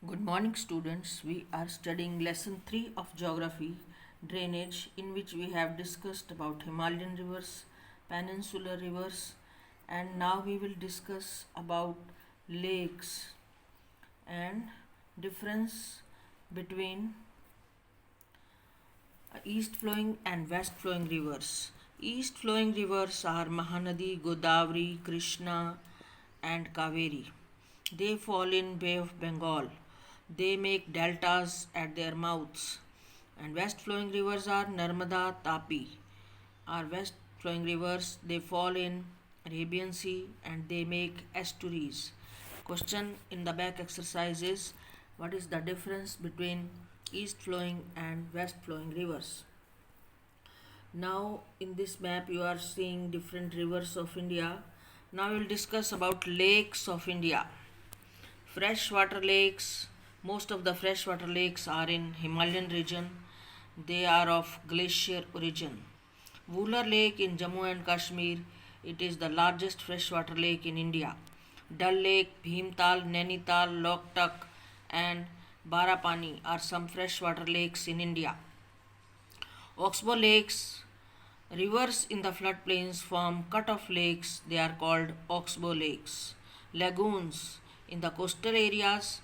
Good morning, students. We are studying lesson 3 of geography, drainage, in which we have discussed about Himalayan rivers, peninsular rivers, and now we will discuss about lakes and difference between east flowing and west flowing rivers. East flowing rivers are Mahanadi, Godavari, Krishna, and Kaveri. They fall in Bay of Bengal. They make deltas at their mouths. And west flowing rivers are Narmada, Tapi. Are west flowing rivers, they fall in Arabian Sea and they make estuaries. Question in the back exercise is, what is the difference between east flowing and west flowing rivers? Now in this map you are seeing different rivers of India. Now we will discuss about lakes of India. Freshwater lakes, most of the freshwater lakes are in Himalayan region. They are of glacier origin. Vular Lake in Jammu and Kashmir, it is the largest freshwater lake in India. Dal Lake, Bhimtal, Nainital, Loktak and Barapani are some freshwater lakes in India. Oxbow lakes, rivers in the floodplains form cut-off lakes, they are called oxbow lakes. Lagoons in the coastal areas,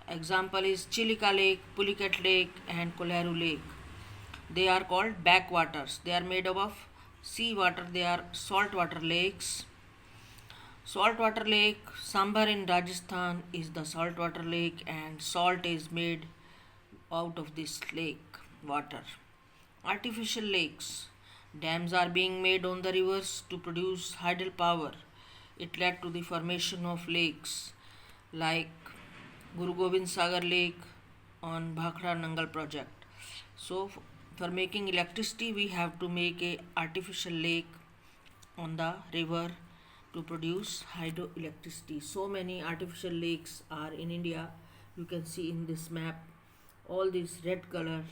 example is Chilika Lake, Pulicat Lake and Koleru Lake. They are called backwaters. They are made up of sea water. They are saltwater lakes. Saltwater lake, Sambar in Rajasthan is the saltwater lake and salt is made out of this lake water. Artificial lakes. Dams are being made on the rivers to produce hydel power. It led to the formation of lakes like Guru Gobind Sagar Lake on Bhakra Nangal project. So for making electricity we have to make a artificial lake on the river to produce hydroelectricity. So many artificial lakes are in India. You can see in this map all these red color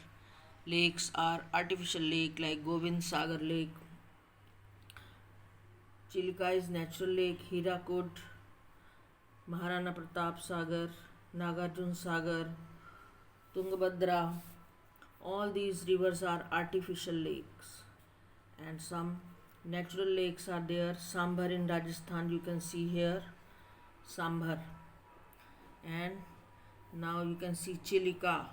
lakes are artificial lake like Gobind Sagar Lake. Chilika is natural lake, Hirakud, Maharana Pratap Sagar, Nagarjun Sagar, Tungabhadra. All these rivers are artificial lakes and some natural lakes are there. Sambhar in Rajasthan, you can see here Sambhar, and now you can see Chilika,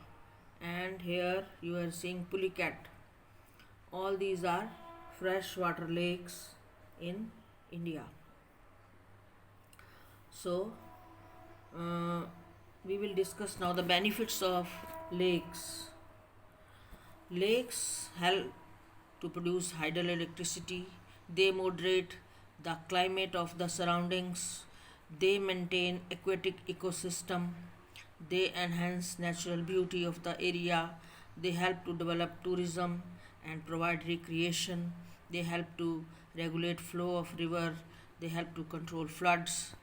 and here you are seeing Pulicat. All these are freshwater lakes in India. So we will discuss now the benefits of lakes. Lakes help to produce hydroelectricity. They moderate the climate of the surroundings. They maintain aquatic ecosystem. They enhance natural beauty of the area. They help to develop tourism and provide recreation. They help to regulate flow of river. They help to control floods.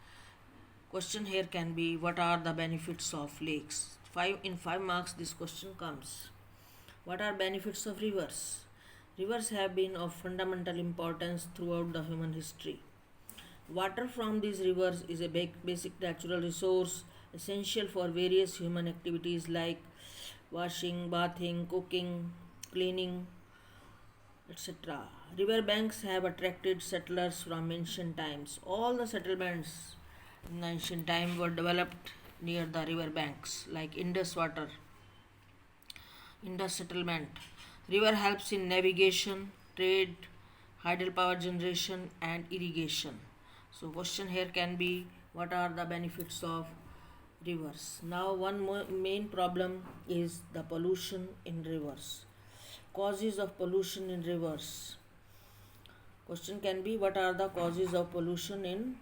Question here can be, what are the benefits of lakes? 5 marks this question comes. What are benefits of rivers? Rivers have been of fundamental importance throughout the human history. Water from these rivers is a basic natural resource essential for various human activities like washing, bathing, cooking, cleaning, etc. River banks have attracted settlers from ancient times. All the settlements in ancient time were developed near the river banks like Indus settlement. River helps in navigation, trade, hydropower generation and irrigation. So question here can be, what are the benefits of rivers? Now one main problem is the pollution in rivers. Causes of pollution in rivers. Question can be, what are the causes of pollution in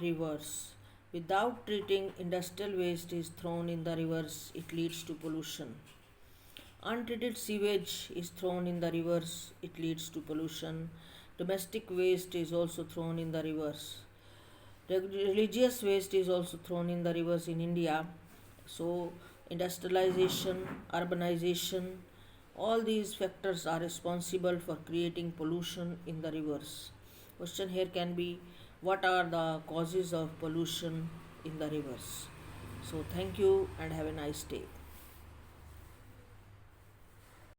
rivers? Without treating, industrial waste is thrown in the rivers. It leads to pollution. Untreated sewage is thrown in the rivers. It leads to pollution. Domestic waste is also thrown in the rivers. Religious waste is also thrown in the rivers in India. So industrialization, urbanization, all these factors are responsible for creating pollution in the rivers. Question here can be, what are the causes of pollution in the rivers? So thank you and have a nice day.